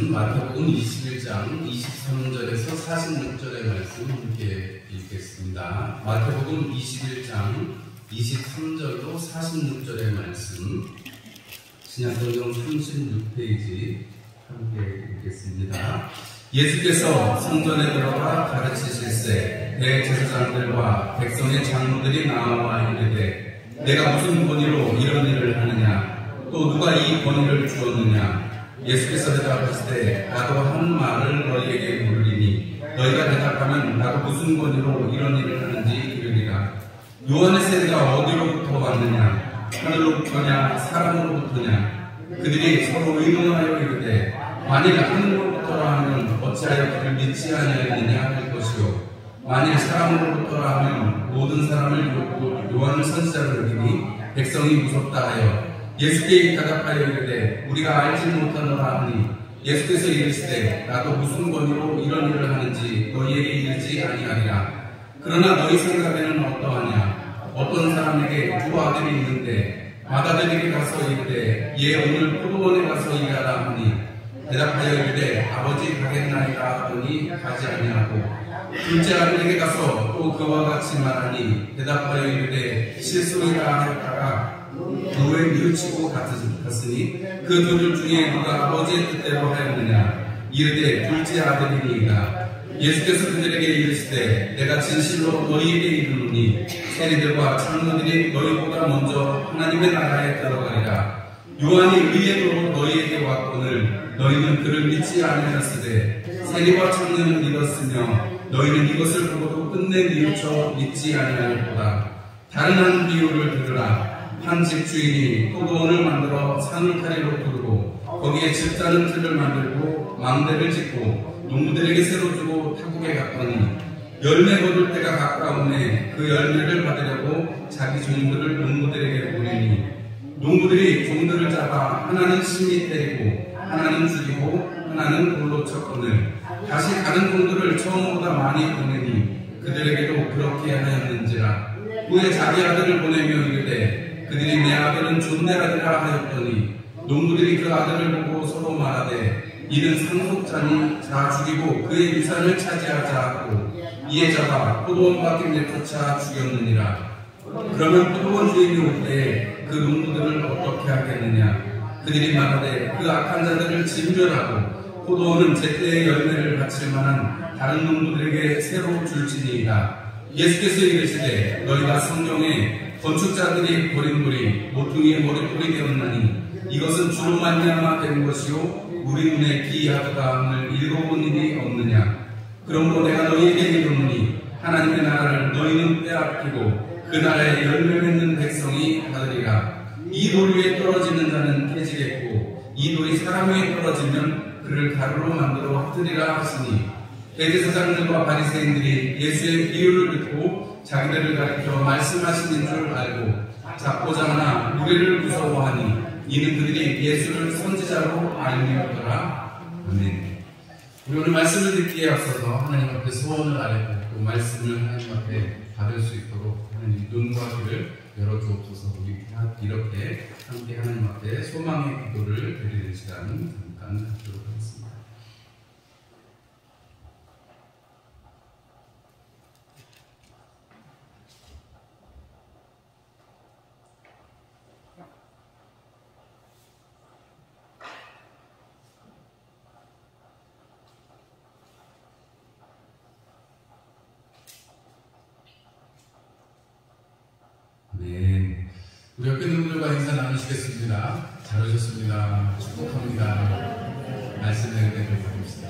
말씀 마태복음 21장 23절에서 46절의 말씀 함께 읽겠습니다. 마태복음 21장 23절로 46절의 말씀 신약성경 36페이지 함께 읽겠습니다. 예수께서 성전에 들어가 가르치실세 대제사장들과 백성의 장로들이 나와 이르되 내가 무슨 권위로 이런 일을 하느냐 또 누가 이 권위를 주었느냐. 예수께서 대답하시되 나도 한 말을 너희에게 물으리니 너희가 대답하면 나도 무슨 권위로 이런 일을 하는지 이르리라. 요한의 세례가 어디로부터 왔느냐 하늘로부터냐 사람으로부터냐. 그들이 서로 의논하여 이르되 만일 하늘로부터라 하면 어찌하여 그를 믿지 아니하였느냐 할 것이요 만일 사람으로부터라 하면 모든 사람을 비웃고 요한을 선지자로 여기니 백성이 무섭다 하여 예수께 대답하여 이르되 우리가 알지 못하노라 하니 예수께서 이르시되 나도 무슨 권위로 이런 일을 하는지 너희에게 이르지 아니하리라. 그러나 너희 생각에는 어떠하냐. 어떤 사람에게 두 아들이 있는데 맏아들에게 가서 이르되 얘 오늘 포도원에 가서 일하라 하니 대답하여 이르되 아버지 가겠나이다 하더니 가지 아니하고 둘째 아들에게 가서 또 그와 같이 말하니 대답하여 이르되 실소이다 하였다가 너의 뉘우치고 갔으니 그 둘 중에 누가 아버지의 뜻대로 하였느냐. 이르되 둘째 아들이니이다. 예수께서 그들에게 이르시되 내가 진실로 너희에게 이르노니 세리들과 장로들이 너희보다 먼저 하나님의 나라에 들어가리라. 요한이 의에도 너희에게 왔거늘 너희는 그를 믿지 아니하였으되 세리와 장로는 믿었으며 너희는 이것을 보고도 끝내 뉘우쳐 믿지 아니하였도다. 다른 한 비유를 들으라. 한 집주인이 포도원을 만들어 산울타리로 두르고 거기에 집자는 틀을 만들고 망대를 짓고 농부들에게 새로 주고 타국에 갔더니 열매 거둘 때가 가까우매 그 열매를 받으려고 자기 종들을 농부들에게 보내니 농부들이 종들을 잡아 하나는 심히 때리고 하나는 죽이고 하나는 돌로 쳤거늘 다시 다른 종들을 처음보다 많이 보내니 그들에게도 그렇게 하였는지라. 후에 자기 아들을 보내며 이르되 그들이 내 아들은 존내 아들이라 하였더니 농부들이 그 아들을 보고 서로 말하되 이는 상속자니 자 죽이고 그의 유산을 차지하자 하고 이에 잡아 포도원 밖에 내쫓아 죽였느니라. 그러면 포도원 주인이 올 때 그 농부들을 어떻게 하겠느냐. 그들이 말하되 그 악한 자들을 진멸하고 포도원은 제때의 열매를 바칠 만한 다른 농부들에게 새로 줄지니이다. 예수께서 이르시되 너희가 성경에 건축자들이 버린 돌이 모퉁이의 머리돌이 되었나니 이것은 주로 말미암아 된 것이요 우리 눈에 기이하도다 함을 읽어본 일이 없느냐. 그러므로 내가 너희에게 이르노니 하나님의 나라를 너희는 빼앗기고 그 나라에 열매 맺는 백성이 받으리라. 이 돌 위에 떨어지는 자는 깨지겠고 이 돌이 사람 위에 떨어지면 그를 가루로 만들어 흩으리라 하시니 대제사장들과 바리새인들이 예수의 비유를 듣고 자기들을 가리켜 말씀하시는 줄 알고 잡고자 하나 우리를 무서워하니 이는 그들이 예수를 선지자로 알미었더라. 아멘. 우리 오늘 말씀을 듣기에 앞서서 하나님 앞에 소원을 아뢰고 또 말씀을 하나님 앞에 받을 수 있도록 하나님 눈과 귀를 열어주옵소서. 우리 이렇게 함께 하나님 앞에 소망의 기도를 드리는 시간 잠깐 갖도록 하겠습니다. 네, 우리 옆에 있는 분들과 인사 나누시겠습니다. 잘 오셨습니다. 축복합니다. 말씀을 은혜를 받읍시다.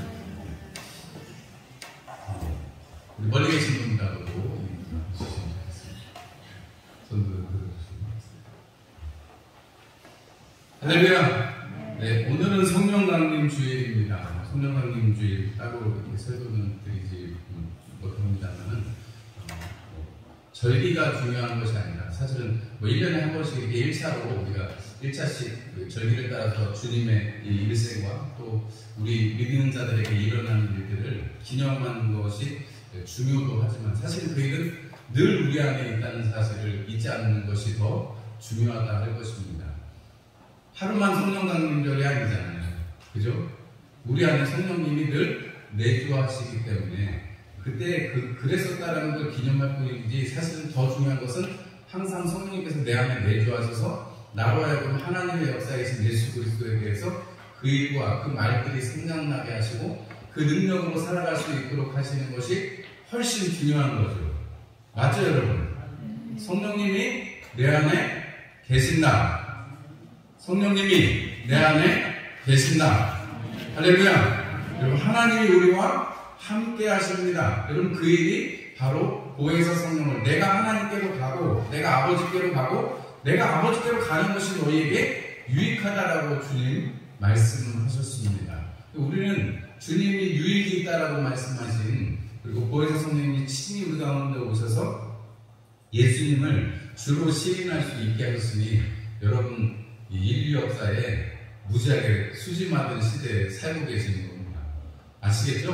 우리 멀리 계신 분들하고도 주시면 좋겠습니다. 손도 들어주시면 좋겠습니다. 할렐루야. 네, 오늘은 성령강림 주일입니다. 성령강림 주일 따로 이렇게 설교는 드리지 못합니다만은 절기가 중요한 것이 아니라 사실은 1년에 한 번씩 이렇게 1차로 우리가 1차씩 절기를 따라서 주님의 이 일생과 또 우리 믿는 자들에게 일어나는 일들을 기념하는 것이 중요도 하지만 사실 그 일은 늘 우리 안에 있다는 사실을 잊지 않는 것이 더 중요하다 할 것입니다. 하루만 성령강림절이 아니잖아요. 그죠? 우리 안에 성령님이 늘 내주하시기 때문에 그때 그랬었다라는 걸 기념할 뿐이지 사실은 더 중요한 것은 항상 성령님께서 내 안에 내주하셔서 나로 하여금 하나님의 역사이신 예수 그리스도에 대해서 그 일과 그 말들이 생각나게 하시고 그 능력으로 살아갈 수 있도록 하시는 것이 훨씬 중요한 거죠. 맞죠, 여러분? 성령님이 내 안에 계신다. 성령님이 내 안에 계신다. 할렐루야. 여러분, 하나님이 우리와 함께 하십니다. 여러분, 그 일이 바로 보혜사 성령을 내가 하나님께로 가고 내가 아버지께로 가고 내가 아버지께로 가는 것이 너희에게 유익하다라고 주님 말씀하셨습니다. 우리는 주님이 유익이 있다라고 말씀하신 그리고 보혜사 성령님이 친히 우리 가운데 오셔서 예수님을 주로 시인할 수 있게 하셨으니 여러분 이 인류 역사에 무지하게 수지맞은 시대에 살고 계시는 겁니다. 아시겠죠?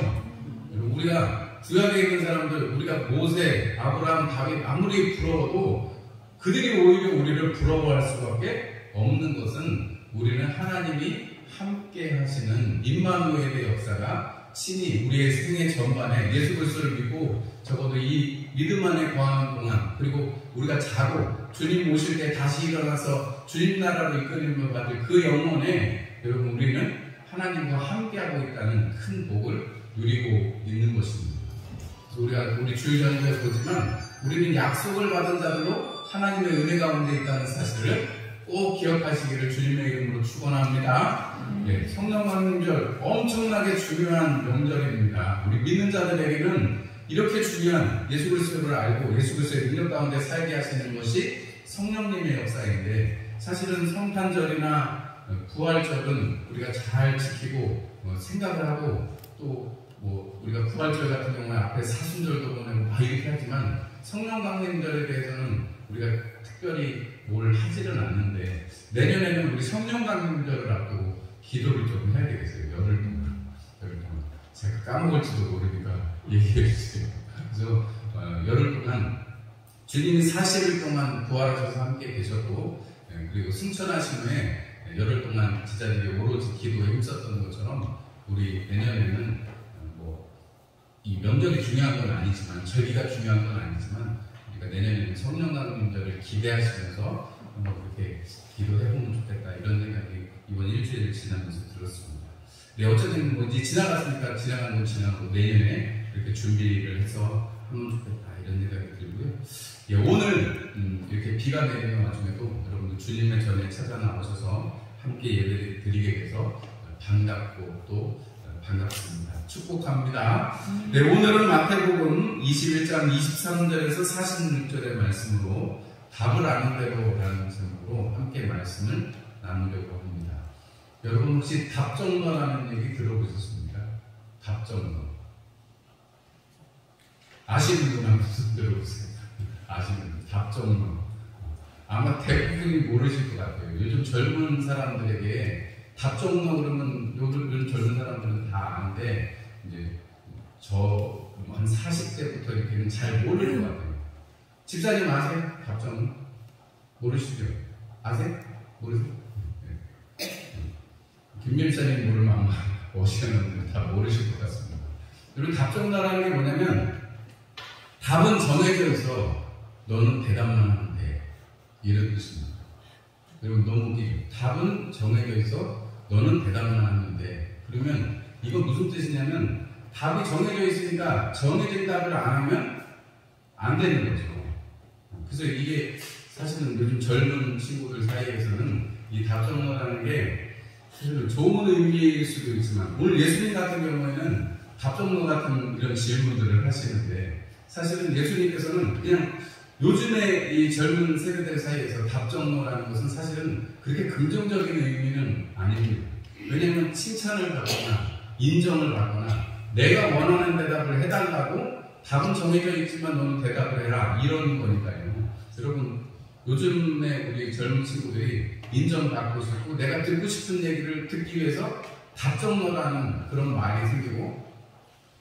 여러분 우리가 구약에 있는 사람들 우리가 모세, 아브라함, 다윗 아무리 부러워도 그들이 오히려 우리를 부러워할 수밖에 없는 것은 우리는 하나님이 함께 하시는 임마누엘의 역사가 친히 우리의 생애 전반에 예수 그리스도를 믿고 적어도 이 믿음 안에 거하는 동안 그리고 우리가 자고 주님 오실 때 다시 일어나서 주님 나라로 이끌림을 받을 그 영혼에 여러분 우리는 하나님과 함께하고 있다는 큰 복을 누리고 있는 것입니다. 우리 주일전에 보지만 우리는 약속을 받은 자들로 하나님의 은혜 가운데 있다는 사실을 꼭 기억하시기를 주님의 이름으로 축원합니다. 네, 성령강림절 엄청나게 중요한 명절입니다. 우리 믿는 자들에게는 이렇게 중요한 예수 그리스도를 알고 예수 그리스도의 능력 가운데 살게 하시는 것이 성령님의 역사인데 사실은 성탄절이나 부활절은 우리가 잘 지키고 생각을 하고 또 우리가 부활절 같은 경우에 앞에 사순절도 보내고 이렇게 하지만 성령강림절에 대해서는 우리가 특별히 뭘 하지는 않는데 내년에는 우리 성령강림절을 앞두고 기도를 좀 해야 되겠어요. 열흘 동안. 제가 까먹을지도 모르니까 얘기해 주세요. 그래서 열흘 동안 주님이 40일 동안 부활하셔서 함께 계셨고 그리고 승천하신 후에 열흘 동안 제자들이 오로지 기도에 힘썼던 것처럼 우리 내년에는 이 명절이 중요한 건 아니지만 절기가 중요한 건 아니지만 우리가 내년에는 성령강림절을 기대하시면서 한번 그렇게 기도해보면 좋겠다 이런 생각이 이번 일주일을 지나면서 들었습니다. 네, 어쨌든 이제 지나갔으니까 지나간 건 지나고 내년에 이렇게 준비를 해서 하면 좋겠다 이런 생각이 들고요. 예, 오늘 이렇게 비가 내리는 와중에도 여러분들 주님의 전에 찾아 나오셔서 함께 예배 드리게 돼서 반갑고 또 반갑습니다. 축복합니다. 네, 오늘은 마태복음 21장 23절에서 46절의 말씀으로 답을 아는 대로라는 제목으로 함께 말씀을 나누려고 합니다. 여러분 혹시 답정너라는 얘기 들어보셨습니까? 답정너. 아시는 분 한번 들어보세요. 아시는 분. 답정너. 아마 대부분이 모르실 것 같아요. 요즘 젊은 사람들에게 답정너 그러면 요즘 젊은 사람들은 다 아는데 이제 저 한 40대부터 이렇게는 잘 모르는 것 같아요. 집사님 아세요? 답정너? 모르시죠? 아세요? 모르세요? 네. 김밀사님 모르면 아마 오시는 다 모르실 것 같습니다. 그리고 답정너라는 게 뭐냐면 답은 정해져 있어 너는 대답만 하면 돼 이런 뜻입니다. 여러분 너무 웃기죠? 답은 정해져 있어 너는 대답만 하면 돼. 그러면 이건 무슨 뜻이냐면 답이 정해져 있으니까 정해진 답을 안 하면 안 되는 거죠. 그래서 이게 사실은 요즘 젊은 친구들 사이에서는 이 답정너라는 게 사실 좋은 의미일 수도 있지만 오늘 예수님 같은 경우에는 답정너 같은 이런 질문들을 하시는데 사실은 예수님께서는 그냥 요즘에 이 젊은 세대들 사이에서 답정너라는 것은 사실은 그렇게 긍정적인 의미는 아닙니다. 왜냐하면 칭찬을 받거나 인정을 받거나 내가 원하는 대답을 해달라고 답은 정해져 있지만 너는 대답을 해라 이런 거니까요. 여러분 요즘에 우리 젊은 친구들이 인정받고 싶고 내가 듣고 싶은 얘기를 듣기 위해서 답정너라는 그런 말이 생기고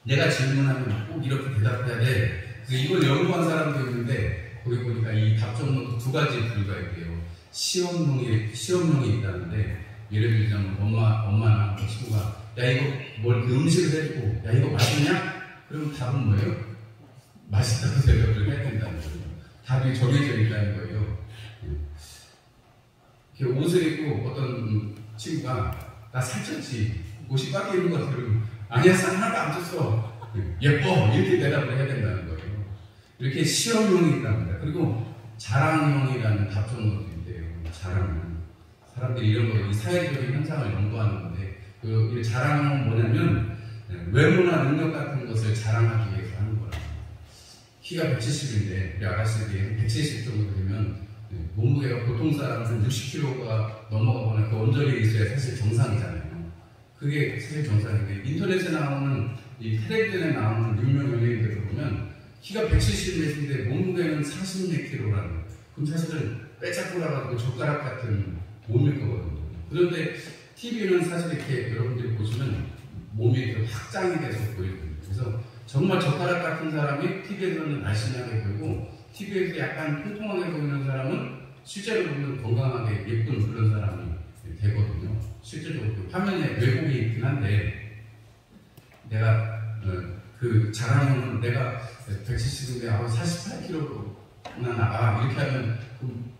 내가 질문하면 꼭 이렇게 대답해야 돼. 그래서 이걸 연구한 사람도 있는데 거기 보니까 이 답정너도 두 가지 부류가 있대요. 시험용이 있다는데 예를 들자면 엄마나 친구가 야 이거 뭘 그 음식을 해주고 야 이거 맛있냐? 그럼 답은 뭐예요? 맛있다고 대답을 해야 된다는 거예요. 답이 정해져 있다는 거예요. 이렇게 옷을 입고 어떤 친구가 나 살쪘지 옷이 꽉 입는 것 같으면 아니야 살 하나도 안 쪘어 예뻐 이렇게 대답을 해야 된다는 거예요. 이렇게 시험형이 있답니다. 그리고 자랑형이라는 답정너도 있대요. 자랑형. 사람들이 이런 거, 이 사회적인 현상을 연구하는 건데, 이 자랑은 뭐냐면, 외모나 능력 같은 것을 자랑하기 위해서 하는 거라고. 키가 170인데, 우리 아가씨들이 170 정도 되면, 몸무게가 보통 사람은 한 60kg가 넘어가거나 그 언저리에 있어야 사실 정상이잖아요. 그게 사실 정상인데, 인터넷에 나오는, 이 텔레비전에 나오는 유명 연예인들을 보면, 키가 170m인데 몸무게는 40kg라는 거예요. 그럼 사실은 빼짝 골아가지고 젓가락 같은 몸일 거거든요. 그런데 TV는 사실 이렇게 여러분들이 보시면 몸이 이렇게 확장이 돼서 보이거든요. 그래서 정말 젓가락 같은 사람이 TV에서는 날씬하게 보이고 TV에서 약간 통통하게 보이는 사람은 실제로 보면 건강하게 예쁜 그런 사람이 되거든요. 실제적으로 화면에 왜곡이 있긴 한데 내가 그 자랑형은 내가 170인데 48kg나 나가 이렇게 하면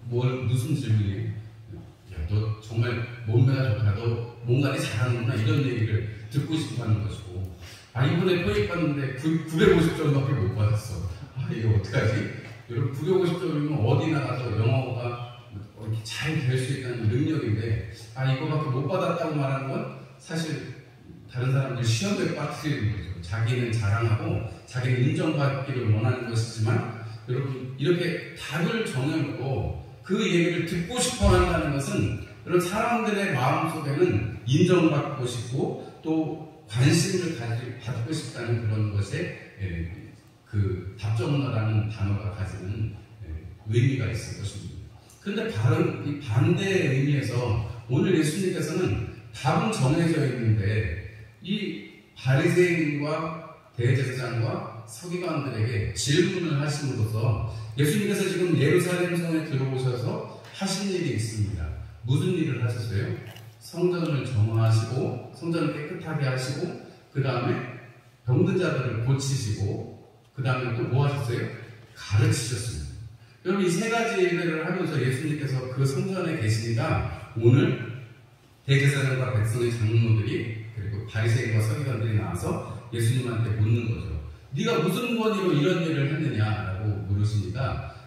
무슨 질문이에요? 야, 너 정말 몸매가 좋다. 너 뭔가를 잘하는구나 이런 얘기를 듣고 싶어 하는 것이고 이번에 토익 봤는데 950점밖에 못 받았어. 이거 어떡하지? 여러분 950점이면 어디 나가서 영어가 이렇게 잘 될 수 있다는 능력인데 이거밖에 못 받았다고 말하는 건 사실 다른 사람들 시험에 빠뜨리는 거죠. 자기는 자랑하고 자기는 인정받기를 원하는 것이지만 여러분 이렇게 답을 정해놓고 그 얘기를 듣고 싶어 한다는 것은 그런 사람들의 마음속에는 인정받고 싶고 또 관심을 받고 싶다는 그런 것에 그 답정너라는 단어가 가지는 의미가 있을 것입니다. 그런데 바로 이 반대의 의미에서 오늘 예수님께서는 답은 정해져 있는데 이 바리새인과 대제사장과 서기관들에게 질문을 하심으로써 예수님께서 지금 예루살렘 성에 들어오셔서 하신 일이 있습니다. 무슨 일을 하셨어요? 성전을 정화하시고 성전을 깨끗하게 하시고 그 다음에 병든 자들을 고치시고 그 다음에 또 뭐 하셨어요? 가르치셨습니다. 여러분 이 세 가지 일을 하면서 예수님께서 그 성전에 계시니까 오늘 대제사장과 백성의 장로들이 그리고 바리새인과 서기관들이 나와서 예수님한테 묻는 거죠. 네가 무슨 권위로 이런 일을 했느냐라고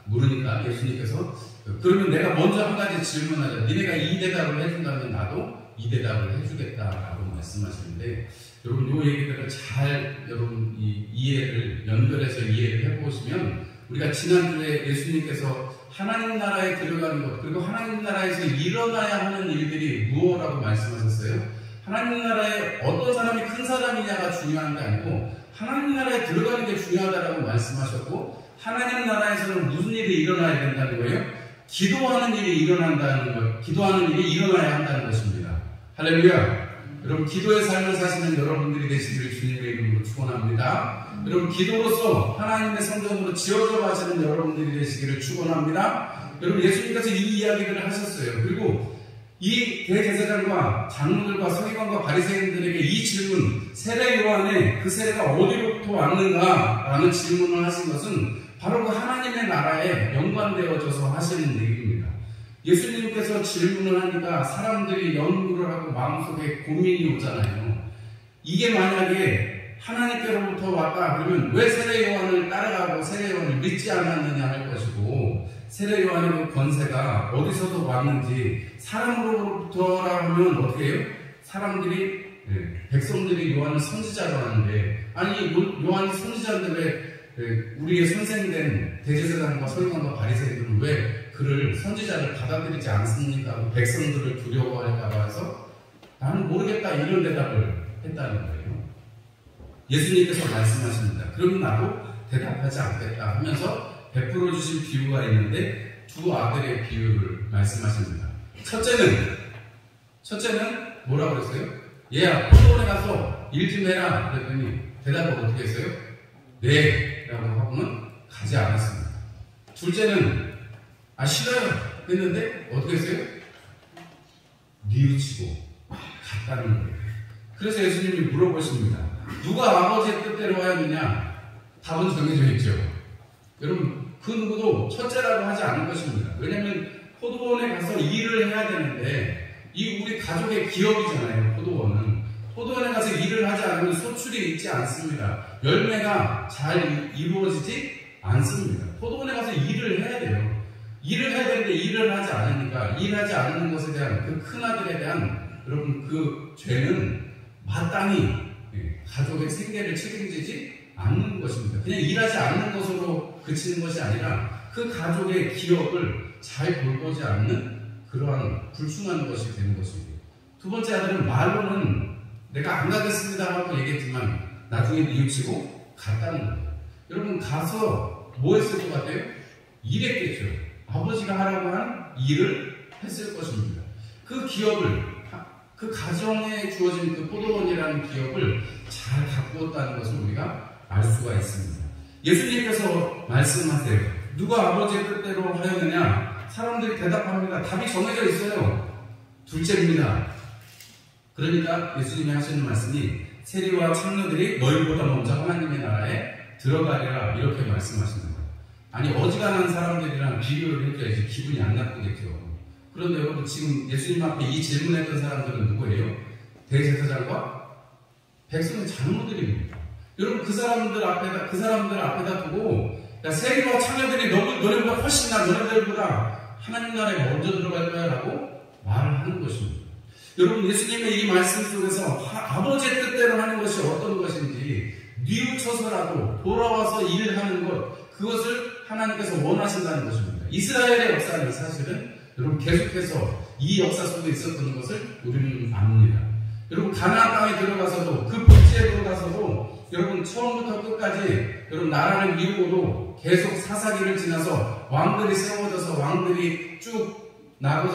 물으니까 예수님께서 그러면 내가 먼저 한 가지 질문하자. 니네가 이 대답을 해준다면 나도 이 대답을 해주겠다라고 말씀하시는데 여러분 이 얘기들을 잘 여러분 이해를 연결해서 이해를 해보시면 우리가 지난주에 예수님께서 하나님 나라에 들어가는 것 그리고 하나님 나라에서 일어나야 하는 일들이 무엇이라고 말씀하셨어요? 하나님 나라에 어떤 사람이 큰 사람이냐가 중요한 게 아니고 하나님 나라에 들어가는 게 중요하다라고 말씀하셨고 하나님 나라에서는 무슨 일이 일어나야 된다는 거예요? 기도하는 일이 일어난다는 것, 기도하는 일이 일어나야 한다는 것입니다. 할렐루야! 여러분 기도의 삶을 사시는 여러분들이 되시기를 주님의 이름으로 축원합니다. 여러분 기도로서 하나님의 성전으로 지어져 가시는 여러분들이 되시기를 축원합니다. 여러분 예수님께서 이 이야기들을 하셨어요. 그리고 이 대제사장과 장로들과 서기관과 바리새인들에게 이 질문, 세례 요한의 그 세례가 어디로부터 왔는가라는 질문을 하신 것은 바로 그 하나님의 나라에 연관되어져서 하시는 얘기입니다. 예수님께서 질문을 하니까 사람들이 연구를 하고 마음속에 고민이 오잖아요. 이게 만약에 하나님께로부터 왔다 그러면 왜 세례 요한을 따라가고 세례 요한을 믿지 않았느냐 할 것이고 세례 요한의 그 권세가 어디서도 왔는지 사람으로부터라 하면 어떻게 해요? 사람들이 백성들이 요한을 선지자로 하는데 아니 요한이 선지자인데 왜 우리의 선생된 대제사장과 서기관과 바리새인들은 왜 그를 선지자를 받아들이지 않습니까? 백성들을 두려워할까 봐서 나는 모르겠다 이런 대답을 했다는 거예요. 예수님께서 말씀하십니다. 그럼 나도 대답하지 않겠다 하면서 베풀어 주신 비유가 있는데 두 아들의 비유를 말씀하십니다. 첫째는 뭐라고 그랬어요? 얘야 포도원에 가서 일 좀 해라 그랬더니 대답을 어떻게 했어요? 네 라고 하고는 가지 않았습니다. 둘째는 싫어요 했는데 어떻게 했어요? 뉘우치고 갔다는 거예요. 그래서 예수님이 물어보십니다. 누가 아버지의 뜻대로 하였느냐? 답은 정해져 있죠. 여러분, 그 누구도 첫째라고 하지 않을 것입니다. 왜냐하면 포도원에 가서 일을 해야 되는데 이 우리 가족의 기업이잖아요. 포도원은. 포도원에 가서 일을 하지 않으면 소출이 있지 않습니다. 열매가 잘 이루어지지 않습니다. 포도원에 가서 일을 해야 돼요. 일을 해야 되는데 일을 하지 않으니까 일하지 않는 것에 대한 그 큰아들에 대한 여러분 그 죄는 마땅히 가족의 생계를 책임지지 않는 것입니다. 그냥 일하지 않는 것으로 그치는 것이 아니라 그 가족의 기업을 잘 돌보지 않는 그러한 불순한 것이 되는 것입니다. 두 번째 아들은 말로는 내가 안 가겠습니다 하고 얘기했지만 나중에 뉘우치고 갔다는 거예요. 여러분 가서 뭐 했을 것 같아요? 일했겠죠. 아버지가 하라고 한 일을 했을 것입니다. 그 기업을 그 가정에 주어진 그 포도원이라는 기업을 잘 가꾸었다는 것을 우리가 알 수가 있습니다. 예수님께서 말씀하세요. 누가 아버지의 뜻대로 하였느냐? 사람들이 대답합니다. 답이 정해져 있어요. 둘째입니다. 그러니까 예수님이 하시는 말씀이 세리와 창녀들이 너희보다 먼저 하나님의 나라에 들어가리라 이렇게 말씀하시는 거예요. 아니 어지간한 사람들이랑 비교를 해줘야지 기분이 안 나쁘겠죠. 그런데 여러분 지금 예수님 앞에 이 질문했던 사람들은 누구예요? 대제사장과 백성의 장로들입니다. 여러분 그 사람들 앞에다 두고 야, 세리와 창녀들이 너네보다 훨씬 너네들보다 하나님 나라에 먼저 들어갈 거야 라고 말을 하는 것입니다. 여러분 예수님의 이 말씀 속에서 아버지의 뜻대로 하는 것이 어떤 것인지 뉘우쳐서라도 돌아와서 일하는 것 그것을 하나님께서 원하신다는 것입니다. 이스라엘의 역사는 사실은 여러분 계속해서 이 역사 속에 있었던 것을 우리는 압니다. 여러분 가나안 땅에 들어가서도 그 복지에 들어가서도 여러분 처음부터 끝까지 여러분 나라를 이루고도 계속 사사기를 지나서 왕들이 세워져서 왕들이 쭉 나고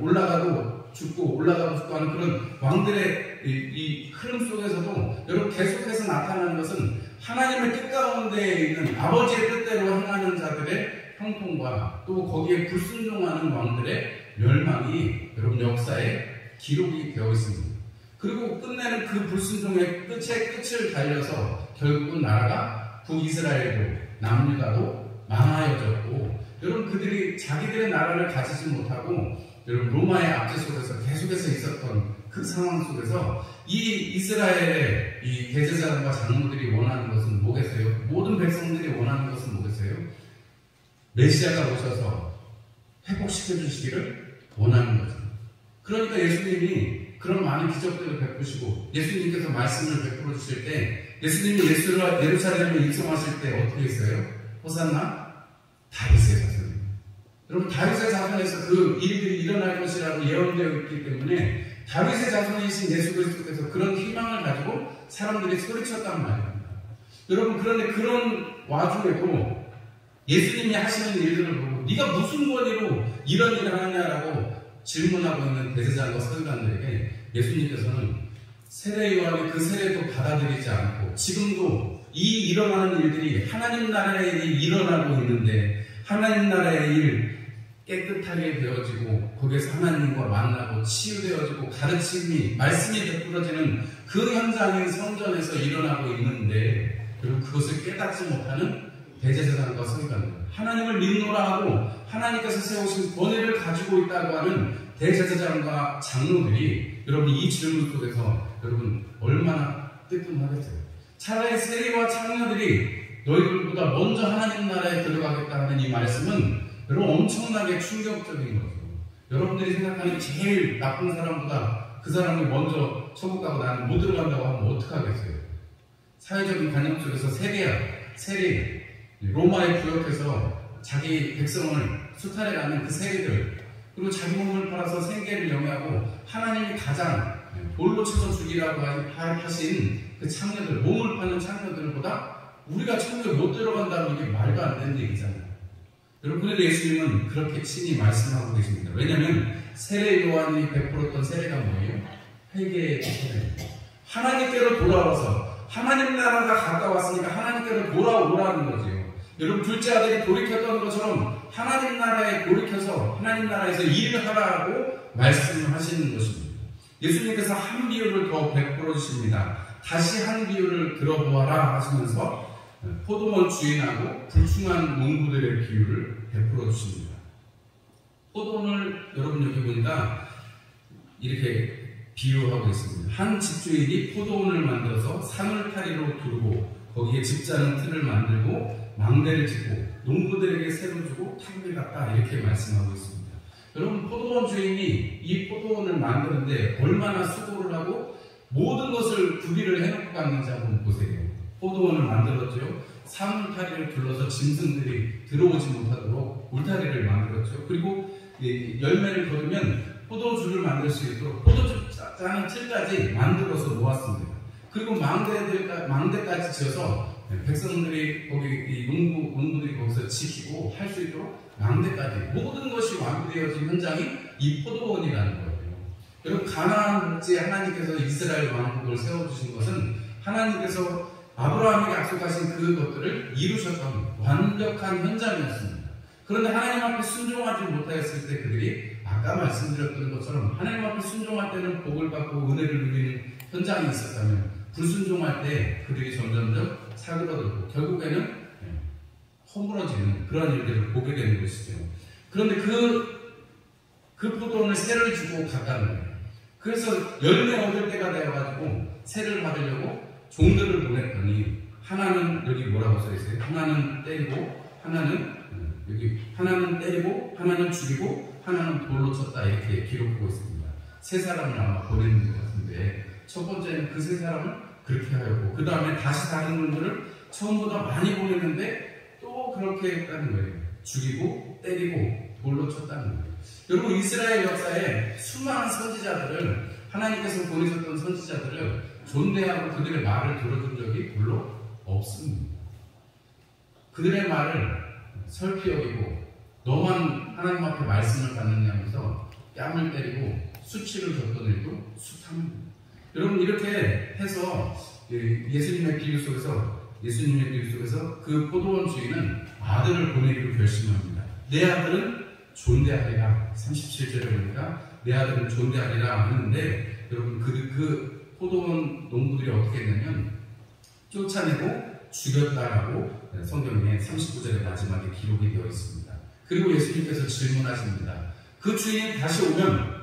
올라가고 죽고 올라가고 죽고 하는 그런 왕들의 이 흐름 속에서도 여러분 계속해서 나타나는 것은 하나님의 뜻 가운데 있는 아버지의 뜻대로 행하는 자들의 형통과 또 거기에 불순종하는 왕들의 멸망이 여러분 역사에 기록이 되어 있습니다. 그리고 끝내는 그 불순종의 끝을 달려서 결국은 나라가 북이스라엘도 남유다도 망하여졌고 여러분 그들이 자기들의 나라를 가지지 못하고 여러분 로마의 압제 속에서 계속해서 있었던 그 상황 속에서 이 이스라엘의 이 대제사장과 장로들이 원하는 것은 뭐겠어요? 모든 백성들이 원하는 것은 뭐겠어요? 메시아가 오셔서 회복시켜 주시기를 원하는 거죠. 그러니까 예수님이 그런 많은 기적들을 베푸시고 예수님께서 말씀을 베풀어 주실 때 예수님이 예루살렘에 입성하실 때 어떻게 했어요? 호산나 다윗의 자손. 여러분 다윗의 자손에서 그 일들이 일어날 것이라고 예언되어 있기 때문에 다윗의 자손이신 예수 그리스도께서 그런 희망을 가지고 사람들이 소리쳤단 말입니다. 여러분 그런데 그런 와중에도 예수님이 하시는 일들을 보고 네가 무슨 권위로 이런 일을 하느냐라고 질문하고 있는 대제사장과 서기관들에게 예수님께서는 세례 요한의 그 세례도 받아들이지 않고 지금도 이 일어나는 일들이 하나님 나라의 일이 일어나고 있는데 하나님 나라의 일 깨끗하게 되어지고 거기에서 하나님과 만나고 치유되어지고 가르침이 말씀이 베풀어지는 그 현장인 성전에서 일어나고 있는데 그리고 그것을 깨닫지 못하는 대제사장과 서기관들 하나님을 믿노라 하고 하나님께서 세우신 권위를 가지고 있다고 하는 대제사장과 장로들이 여러분 이 질문 속에서 여러분 얼마나 뜨끔하겠어요. 차라리 세리와 창녀들이 너희들보다 먼저 하나님 나라에 들어가겠다 하는 이 말씀은 여러분 엄청나게 충격적인 거죠. 여러분들이 생각하는 제일 나쁜 사람보다 그 사람이 먼저 천국 가고 나는 못 들어간다고 하면 어떡하겠어요. 사회적인 관념 속에서 세리 로마에 부역해서 자기 백성을 수탈해가는 그 세리들 그리고 자기 몸을 팔아서 생계를 영위하고 하나님이 가장 돌로 쳐서 죽이라고 하신 그 창녀들 몸을 파는 창녀들보다 우리가 천국에 못 들어간다는 게 말도 안 되는 얘기잖아요. 여러분 그런데 예수님은 그렇게 친히 말씀하고 계십니다. 왜냐하면 세례 요한이 베풀었던 세례가 뭐예요? 회개의 세례입니다. 하나님께로 돌아와서 하나님 나라가 가까웠으니까 하나님께로 돌아오라는 거죠. 여러분 둘째 아들이 돌이켰던 것처럼 하나님 나라에 돌이켜서 하나님 나라에서 일을 하라고 말씀을 하시는 것입니다. 예수님께서 한 비유를 더 베풀어 주십니다. 다시 한 비유를 들어보아라 하시면서 포도원 주인하고 불충한 농부들의 비유를 베풀어 주십니다. 포도원을 여러분 여기 보니까 이렇게 비유하고 있습니다. 한 집주인이 포도원을 만들어서 산울타리로 두르고 거기에 집자는 틀을 만들고 망대를 짓고 농부들에게 새로 주고 탕을 갔다 이렇게 말씀하고 있습니다. 여러분 포도원 주인이 이 포도원을 만드는데 얼마나 수고를 하고 모든 것을 구비를 해놓고 갔는지 한번 보세요. 포도원을 만들었죠. 산울타리를 둘러서 짐승들이 들어오지 못하도록 울타리를 만들었죠. 그리고 열매를 거두면 포도주를 만들 수 있도록 포도주 짜는 틀까지 만들어서 놓았습니다. 그리고 망대까지 지어서 백성들이 거기 농부들이 거기서 지키고 할 수 있도록 망대까지 모든 것이 완비되어진 현장이 이 포도원이라는 거예요. 여러분 가나안 복지에 하나님께서 이스라엘 왕국을 세워주신 것은 하나님께서 아브라함에게 약속하신 그것들을 이루셨던 완벽한 현장이었습니다. 그런데 하나님 앞에 순종하지 못하였을 때 그들이 아까 말씀드렸던 것처럼 하나님 앞에 순종할 때는 복을 받고 은혜를 누리는 현장이 있었다면 불순종할 때 그들이 점점점 사그러들고 결국에는 허물어지는 그런 일들을 보게 되는 것이죠. 그런데 그 포도원을 새를 주고 갔다는 거예요. 그래서 열매 얻을 때가 되어가지고 새를 받으려고 종들을 보냈더니 하나는 여기 뭐라고 써있어요? 하나는 때리고 하나는 죽이고 하나는 돌로 쳤다 이렇게 기록하고 있습니다. 세 사람을 아마 보내는 것 같은데 첫 번째는 그 세 사람을 그렇게 하였고 그 다음에 다시 다른 놈들을 처음보다 많이 보냈는데 또 그렇게 했다는 거예요. 죽이고 때리고 돌로 쳤다는 거예요. 여러분 이스라엘 역사에 수많은 선지자들을 하나님께서 보내셨던 선지자들을 존대하고 그들의 말을 들어준 적이 별로 없습니다. 그들의 말을 설피 여기고 너만 하나님 앞에 말씀을 받느냐 하면서 뺨을 때리고 수치를 줬던 일도 숱합니다. 여러분 이렇게 해서 예수님의 비유 속에서 그 포도원 주인은 아들을 보내기로 결심합니다. 내 아들은 존대하리라. 37절에 보니까 내 아들은 존대하리라 하는데 여러분 그 포도원 농부들이 어떻게 했냐면 쫓아내고 죽였다라고 성경에 39절의 마지막에 기록이 되어 있습니다. 그리고 예수님께서 질문하십니다. 그 주인이 다시 오면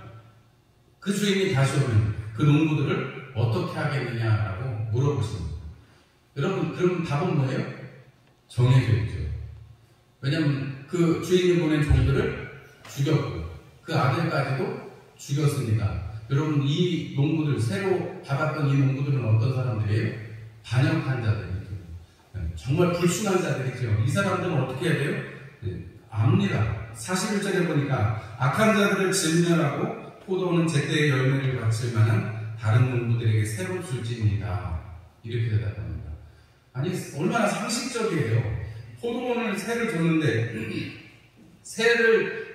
그 농부들을 어떻게 하겠느냐라고 물어보십니다. 여러분 그럼 답은 뭐예요? 정해져 있죠. 왜냐하면 그 주인이 보낸 종들을 죽였고 그 아들까지도 죽였으니까 여러분 이 농부들 새로 받았던 이 농부들은 어떤 사람들이에요? 반역한 자들이죠. 정말 불순한 자들이죠. 이 사람들은 어떻게 해야 돼요? 압니다. 41절에 보니까 악한 자들을 진멸하고 포도원은 제때의 열매를 바칠 만한 다른 농부들에게 새로 줄지니라 이렇게 대답합니다. 아니 얼마나 상식적이에요. 포도원을 새를 줬는데 새를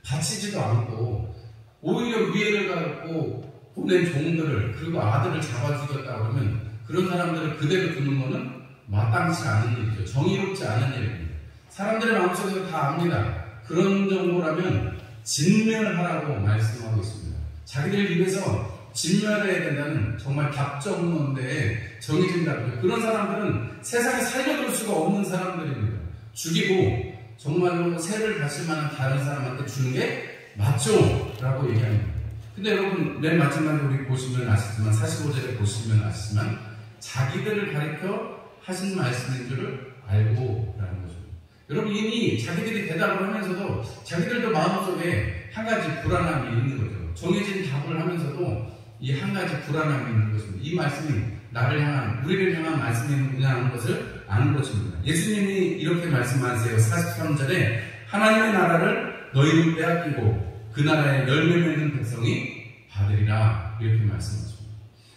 바치지도 않고 오히려 위해를 갖고 보낸 종들을 그리고 아들을 잡아 죽였다 그러면 그런 사람들을 그대로 두는 것은 마땅치 않은 일이죠. 정의롭지 않은 일입니다. 사람들의 마음속에서 다 압니다. 그런 정도라면 진멸하라고 말씀하고 있습니다. 자기들 입에서 진멸해야 된다는 정말 답정론대에 정해진다고요. 그런 사람들은 세상에 살려둘 수가 없는 사람들입니다. 죽이고 정말로 새를 바칠 만한 다른 사람한테 주는 게 맞죠? 라고 얘기합니다. 근데 여러분 맨 마지막에 우리 보시면 아시지만 45절에 보시면 아시지만 자기들을 가리켜 하신 말씀인 줄을 알고 라는 거죠. 여러분 이미 자기들이 대답을 하면서도 자기들도 마음속에 한 가지 불안함이 있는 거죠. 정해진 답을 하면서도 이 한 가지 불안함이 있는 것입니다. 이 말씀이 나를 향한 우리를 향한 말씀이구나 하는 것을 아는 것입니다. 예수님이 이렇게 말씀하세요. 43절에 하나님의 나라를 너희는 빼앗기고 그 나라의 열매 맺는 백성이 받으리라 이렇게 말씀하십니다.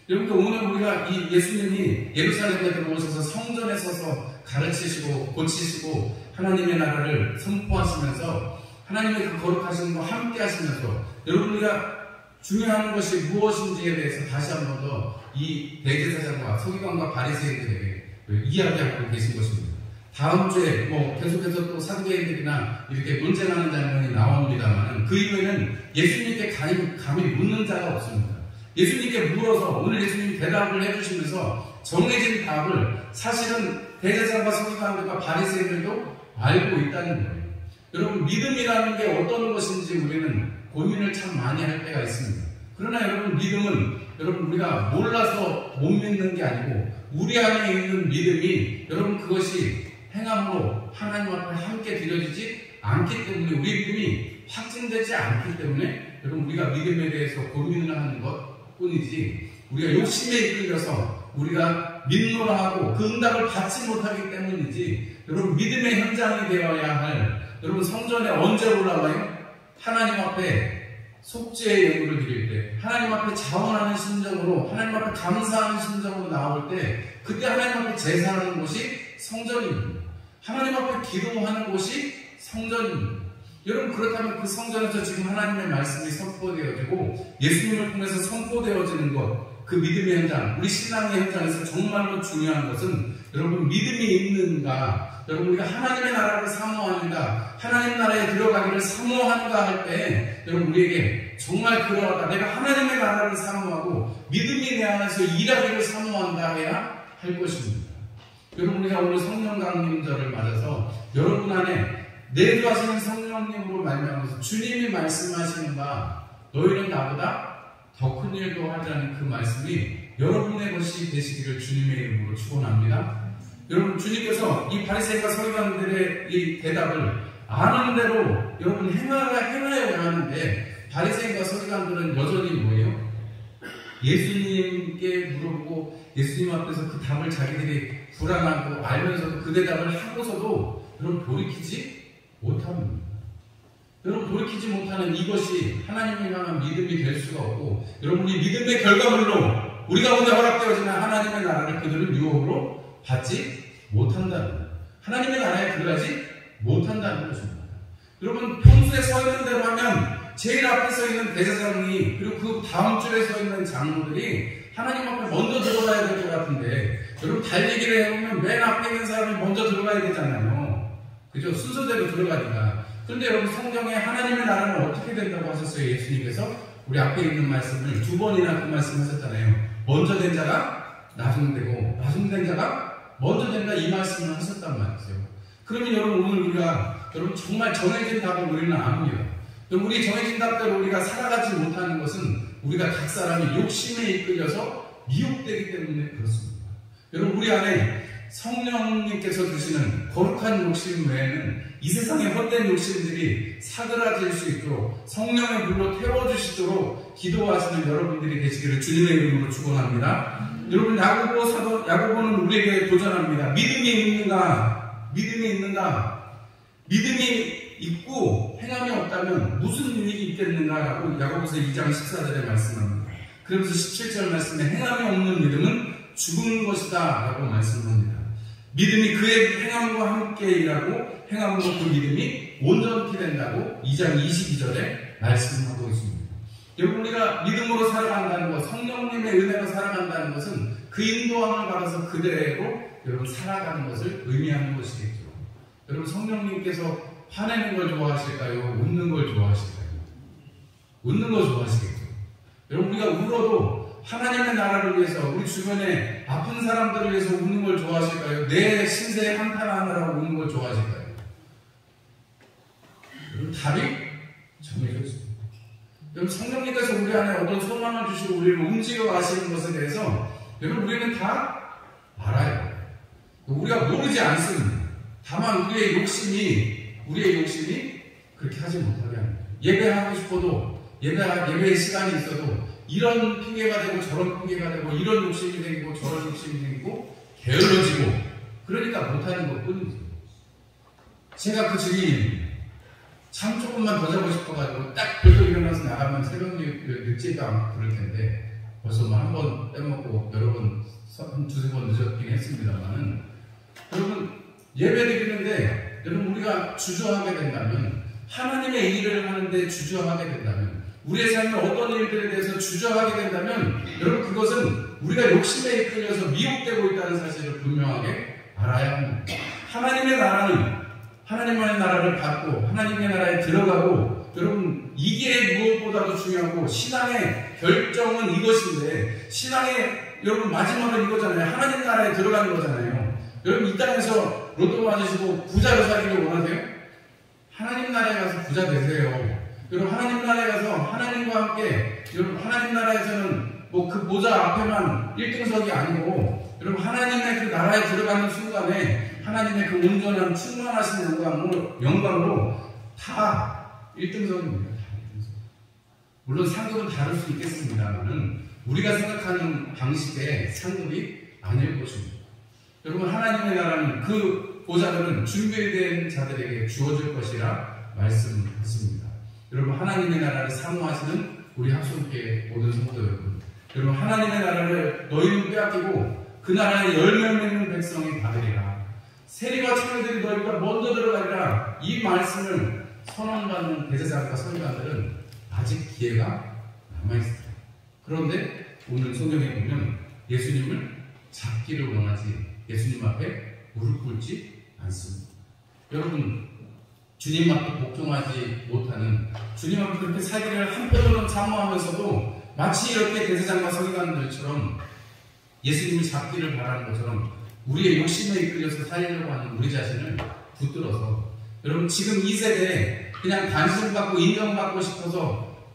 여러분 오늘 우리가 이 예수님이 예루살렘에 들어오셔서 성전에 서서 가르치시고 고치시고 하나님의 나라를 선포하시면서 하나님의 그 거룩하신 거 함께 하시면서 여러분 우리가 중요한 것이 무엇인지에 대해서 다시 한 번 더 이 대제사장과 서기관과 바리새인들에게 이야기하고 계신 것입니다. 다음 주에 계속해서 또 사두개인들이나 이렇게 논쟁하는 장면이 나옵니다만 그 이후에는 예수님께 감히 묻는 자가 없습니다. 예수님께 물어서 오늘 예수님이 대답을 해주시면서 정해진 답을 사실은 대제사장과 서기관들과 바리새인들도 알고 있다는 거예요. 여러분, 믿음이라는 게 어떤 것인지 우리는 고민을 참 많이 할 때가 있습니다. 그러나 여러분, 믿음은 여러분 우리가 몰라서 못 믿는 게 아니고 우리 안에 있는 믿음이 여러분 그것이 행함으로 하나님 앞에 함께 드려지지 않기 때문에 우리 믿음이 확증되지 않기 때문에 여러분 우리가 믿음에 대해서 고민을 하는 것 뿐이지 우리가 욕심에 이끌려서 우리가 믿노라 하고 그 응답을 받지 못하기 때문이지 여러분 믿음의 현장이 되어야 할 여러분 성전에 언제 올라와요? 하나님 앞에 속죄의 예물을 드릴 때 하나님 앞에 자원하는 심정으로 하나님 앞에 감사하는 심정으로 나올 때 그때 하나님 앞에 제사하는 곳이 성전입니다. 하나님 앞에 기도하는 곳이 성전입니다. 여러분 그렇다면 그 성전에서 지금 하나님의 말씀이 선포되어지고 예수님을 통해서 선포되어지는 것 그 믿음의 현장, 우리 신앙의 현장에서 정말로 중요한 것은 여러분 믿음이 있는가, 여러분 우리가 하나님의 나라를 사모하는가, 하나님 나라에 들어가기를 사모하는가 할 때 여러분 우리에게 정말 그러하다, 내가 하나님의 나라를 사모하고 믿음이 내 안에서 일하기를 사모한다 해야 할 것입니다. 여러분 우리가 오늘 성령 강림절을 맞아서 여러분 안에 내주하시는 성령님으로 말미암아서 주님이 말씀하시는 바 너희는 나보다 더 큰 일도 하리라는 그 말씀이 여러분의 것이 되시기를 주님의 이름으로 축원합니다. 여러분 주님께서 이 바리새인과 서기관들의 이 대답을 아는 대로 여러분 행하여야 하는데 바리새인과 서기관들은 여전히 뭐예요? 예수님께 물어보고 예수님 앞에서 그 답을 자기들이 불안하고 알면서도 그 대답을 하고서도 여러분 돌이키지 못합니다. 여러분 돌이키지 못하는 이것이 하나님을 향한 믿음이 될 수가 없고 여러분이 믿음의 결과물로 우리 가운데 허락되어지는 하나님의 나라를 그들은 유혹으로 받지 못한다는 거예요. 하나님의 나라에 들어가지 못한다는 것입니다. 여러분 평소에 서 있는 대로 하면 제일 앞에 서 있는 대제사장이 그리고 그 다음 줄에 서 있는 장로들이 하나님 앞에 먼저 들어가야 될 것 같은데 여러분 달리기를 해보면 맨 앞에 있는 사람이 먼저 들어가야 되잖아요. 그죠? 순서대로 들어가니까. 그런데 여러분 성경에 하나님의 나라는 어떻게 된다고 하셨어요? 예수님께서 우리 앞에 있는 말씀을 두 번이나 그 말씀하셨잖아요. 먼저 된 자가 나중 되고 나중 된 자가 먼저 된다 이 말씀을 하셨단 말이죠. 그러면 여러분 오늘 우리가 여러분 정말 정해진 답을 우리는 압니다. 우리 정해진 답대로 우리가 살아가지 못하는 것은 우리가 각 사람이 욕심에 이끌려서 미혹되기 때문에 그렇습니다. 여러분 우리 안에 성령님께서 주시는 거룩한 욕심 외에는 이 세상의 헛된 욕심들이 사그라질 수 있도록 성령의 불로 태워주시도록 기도하시는 여러분들이 되시기를 주님의 이름으로 축원합니다. 여러분 야고보는 우리에게 도전합니다. 믿음이 있는가? 믿음이 있는가? 믿음이 있고 행함이 없다면 무슨 유익이 있겠는가라고 야고보서 2장 14절에 말씀합니다. 그러면서 17절 말씀에 행함이 없는 믿음은 죽은 것이다 라고 말씀합니다. 믿음이 그의 행함과 함께 일하고 행함으로 그 믿음이 온전케 된다고 2장 22절에 말씀하고 있습니다. 여러분 우리가 믿음으로 살아간다는 것, 성령님의 은혜로 살아간다는 것은 그 인도함을 받아서 그대로 여러분 살아가는 것을 의미하는 것이겠죠. 여러분 성령님께서 화내는 걸 좋아하실까요? 웃는 걸 좋아하실까요? 웃는 걸 좋아하시겠죠. 여러분 우리가 울어도 하나님의 나라를 위해서 우리 주변에 아픈 사람들을 위해서 웃는 걸 좋아하실까요? 내 신세에 한탄하느라고 웃는 걸 좋아하실까요? 여러분 답이 정해져 있습니다. 여러분 성령님께서 우리 안에 어떤 소망을 주시고 우리를 움직여 가시는 것에 대해서 여러분 우리는 다 알아요. 우리가 모르지 않습니다. 다만 우리의 욕심이 그렇게 하지 못하게 합니다. 예배하고 싶어도 예배의 시간이 있어도 이런 핑계가 되고 저런 핑계가 되고 이런 욕심이 생기고 저런 욕심이 생기고 게을러지고 그러니까 못하는 것 뿐이죠. 제가 그 증인입니다. 잠 조금만 더 자고 싶어가지고 딱 벌써 일어나서 나가면 새벽 늦지도 않고 그럴 텐데 벌써 뭐 한 번 빼먹고 여러 번 한 두세 번 늦었긴 했습니다만은 여러분 예배드리는데 여러분 우리가 주저하게 된다면 하나님의 일을 하는데 주저하게 된다면 우리의 삶의 어떤 일들에 대해서 주저하게 된다면 여러분 그것은 우리가 욕심에 이끌려서 미혹되고 있다는 사실을 분명하게 알아야 합니다. 하나님의 나라는 하나님의 나라를 받고 하나님의 나라에 들어가고 여러분 이 길에 무엇보다도 중요하고 신앙의 결정은 이것인데 신앙의 여러분 마지막은 이거잖아요. 하나님 나라에 들어가는 거잖아요. 여러분 이 땅에서 로또 맞으시고 부자로 살기를 원하세요? 하나님 나라에 가서 부자 되세요. 여러분 하나님 나라에 가서 하나님과 함께 여러분 하나님 나라에서는 뭐 그 모자 앞에만 1등석이 아니고 여러분 하나님의 그 나라에 들어가는 순간에 하나님의 그 온전한 충만하신 영광으로 다 1등석입니다. 물론 상급은 다를 수 있겠습니다만은 우리가 생각하는 방식의 상급이 아닐 것입니다. 여러분 하나님의 나라는 그 보좌들은 준비된 자들에게 주어질 것이라 말씀하십니다. 여러분 하나님의 나라를 사모하시는 우리 학생교회 모든 성도 여러분, 여러분 하나님의 나라를 너희는 빼앗기고 그 나라에 열매 맺는 백성이 받으리라. 세리와 청년들이 너희가 먼저 들어가리라. 이 말씀을 선언받는 대제사장과 서기관들은 아직 기회가 남아있어요. 그런데 오늘 성경에 보면 예수님을 잡기를 원하지 예수님 앞에 무릎 꿇지 않습니다. 여러분 주님 앞에 복종하지 못하는 주님 앞에 그렇게 살기를 한편으로는 사모하면서도 마치 이렇게 대제사장과 서기관들처럼 예수님을 잡기를 바라는 것처럼 우리의 욕심에 이끌려서 살려고 하는 우리 자신을 붙들어서 여러분 지금 이 세대에 그냥 관심받고 인정받고 싶어서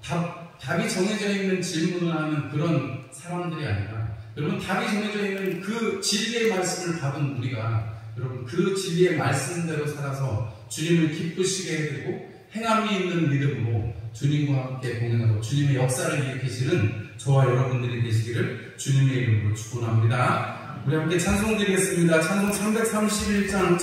답이 정해져 있는 질문을 하는 그런 사람들이 아니라 여러분 답이 정해져 있는 그 진리의 말씀을 받은 우리가 여러분 그 진리의 말씀대로 살아서 주님을 기쁘시게 해드리고 행함이 있는 믿음으로 주님과 함께 공연하고 주님의 역사를 일으키시는 저와 여러분들이 되시기를 주님의 이름으로 축원합니다. 우리 함께 찬송 드리겠습니다. 찬송 331장